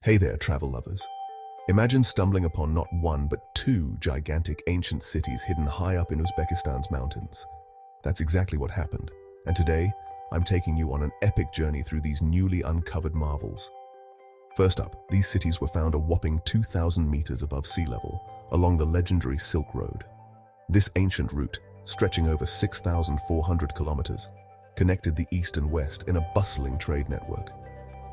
Hey there, travel lovers. Imagine stumbling upon not one but two gigantic ancient cities hidden high up in Uzbekistan's mountains. That's exactly what happened. And today, I'm taking you on an epic journey through these newly uncovered marvels. First up, these cities were found a whopping 2,000 meters above sea level, along the legendary Silk Road. This ancient route, stretching over 6,400 kilometers, connected the east and west in a bustling trade network.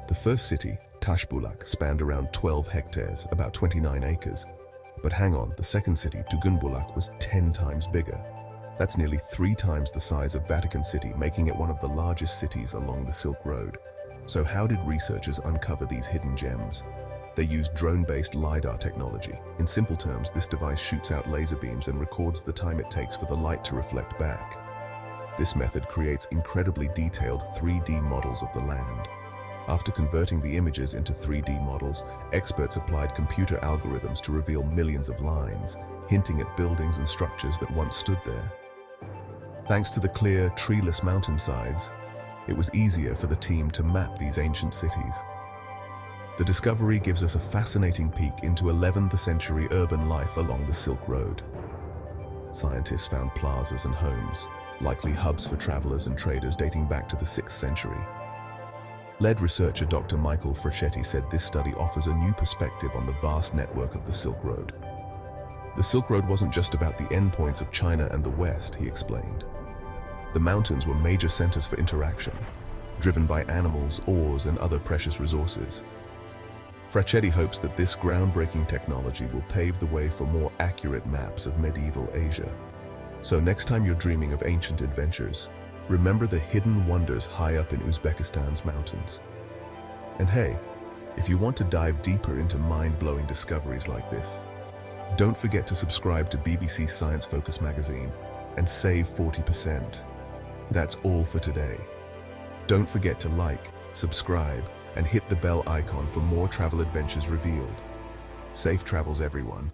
The first city, Tashbulak, spanned around 12 hectares, about 29 acres. But hang on, the second city, Tugunbulak, was 10 times bigger. That's nearly 3 times the size of Vatican City, making it one of the largest cities along the Silk Road. So how did researchers uncover these hidden gems? They used drone-based LiDAR technology. In simple terms, this device shoots out laser beams and records the time it takes for the light to reflect back. This method creates incredibly detailed 3D models of the land. After converting the images into 3D models, experts applied computer algorithms to reveal millions of lines, hinting at buildings and structures that once stood there. Thanks to the clear, treeless mountainsides, it was easier for the team to map these ancient cities. The discovery gives us a fascinating peek into 11th century urban life along the Silk Road. Scientists found plazas and homes, likely hubs for travelers and traders dating back to the 6th century. Lead researcher Dr. Michael Frachetti said this study offers a new perspective on the vast network of the Silk Road. The Silk Road wasn't just about the endpoints of China and the West, he explained. The mountains were major centers for interaction, driven by animals, ores, and other precious resources. Frachetti hopes that this groundbreaking technology will pave the way for more accurate maps of medieval Asia. So next time you're dreaming of ancient adventures, remember the hidden wonders high up in Uzbekistan's mountains. And hey, if you want to dive deeper into mind-blowing discoveries like this, don't forget to subscribe to BBC Science Focus magazine and save 40%. That's all for today. Don't forget to like, subscribe, and hit the bell icon for more travel adventures revealed. Safe travels, everyone.